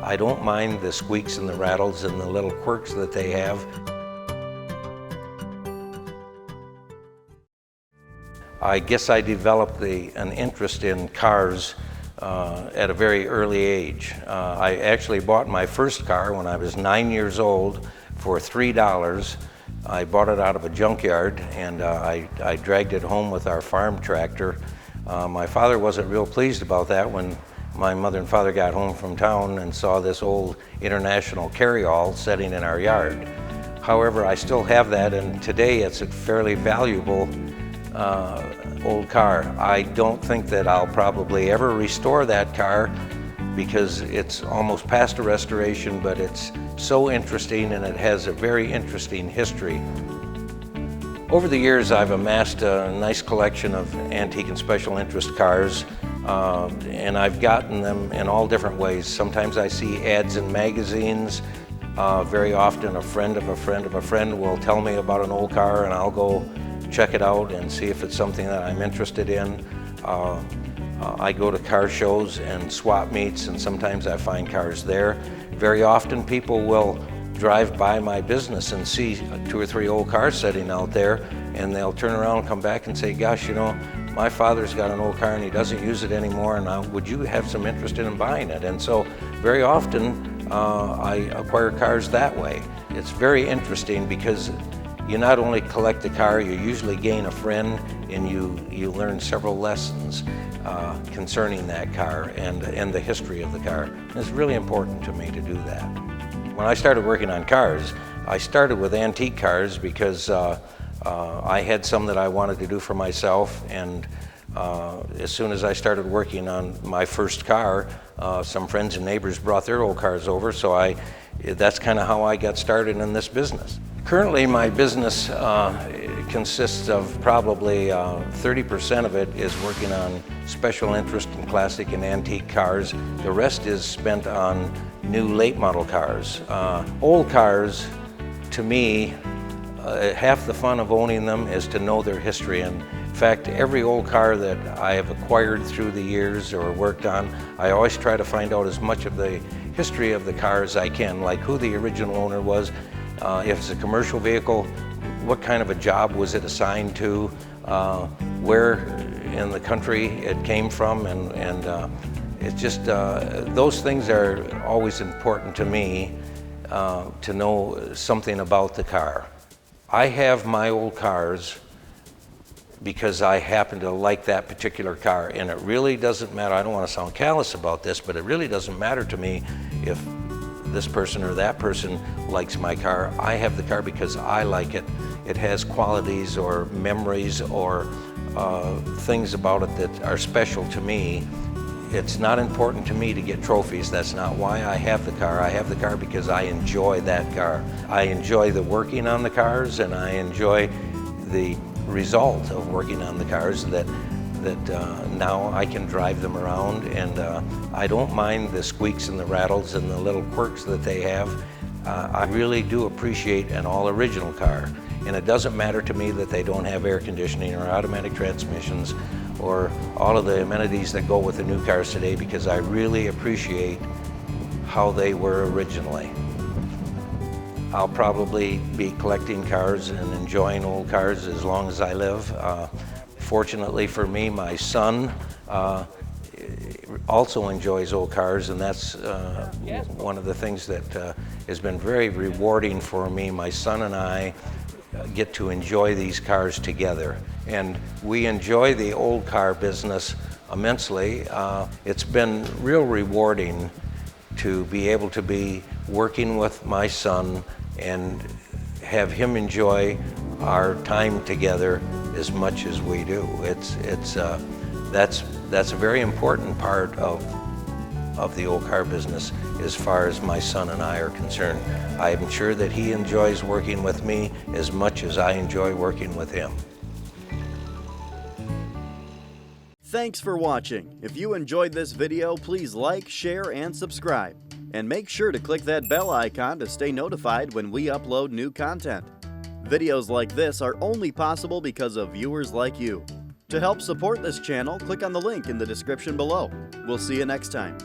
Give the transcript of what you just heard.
I don't mind the squeaks and the rattles and the little quirks that they have. I guess I developed an interest in cars at a very early age. I actually bought my first car when I was 9 years old for $3. I bought it out of a junkyard, and I dragged it home with our farm tractor. My father wasn't real pleased about that when my mother and father got home from town and saw this old International carryall sitting in our yard. However, I still have that, and today it's a fairly valuable old car. I don't think that I'll probably ever restore that car because it's almost past a restoration, but it's so interesting and it has a very interesting history. Over the years, I've amassed a nice collection of antique and special interest cars, and I've gotten them in all different ways. Sometimes I see ads in magazines. Very often a friend of a friend of a friend will tell me about an old car, and I'll go check it out and see if it's something that I'm interested in. I go to car shows and swap meets, and sometimes I find cars there. Very often people will drive by my business and see 2 or 3 old cars sitting out there, and they'll turn around and come back and say, gosh, you know, my father's got an old car and he doesn't use it anymore, and would you have some interest in buying it? And so very often I acquire cars that way. It's very interesting because you not only collect the car, you usually gain a friend, and you learn several lessons concerning that car and the history of the car. And it's really important to me to do that. When I started working on cars, I started with antique cars because I had some that I wanted to do for myself, and as soon as I started working on my first car, some friends and neighbors brought their old cars over, so that's kind of how I got started in this business. Currently, my business consists of probably 30% of it is working on special interest in classic and antique cars. The rest is spent on new late model cars. Old cars, to me, half the fun of owning them is to know their history. And in fact, every old car that I have acquired through the years or worked on, I always try to find out as much of the history of the car as I can, like who the original owner was, if it's a commercial vehicle, what kind of a job was it assigned to, where in the country it came from, and it's just, those things are always important to me, to know something about the car. I have my old cars because I happen to like that particular car, and it really doesn't matter, I don't want to sound callous about this, but it really doesn't matter to me if this person or that person likes my car. I have the car because I like it. It has qualities or memories or things about it that are special to me. It's not important to me to get trophies. That's not why I have the car. I have the car because I enjoy that car. I enjoy the working on the cars, and I enjoy the result of working on the cars that now I can drive them around, and I don't mind the squeaks and the rattles and the little quirks that they have. I really do appreciate an all-original car, and it doesn't matter to me that they don't have air conditioning or automatic transmissions or all of the amenities that go with the new cars today, because I really appreciate how they were originally. I'll probably be collecting cars and enjoying old cars as long as I live. Fortunately for me, my son also enjoys old cars, and that's one of the things that has been very rewarding for me. My son and I get to enjoy these cars together, and we enjoy the old car business immensely. It's been real rewarding to be able to be working with my son and have him enjoy our time together as much as we do. That's a very important part of the old car business as far as my son and I are concerned. I am sure that he enjoys working with me as much as I enjoy working with him. Thanks for watching. If you enjoyed this video, please like, share, and subscribe. And make sure to click that bell icon to stay notified when we upload new content. Videos like this are only possible because of viewers like you. To help support this channel, click on the link in the description below. We'll see you next time.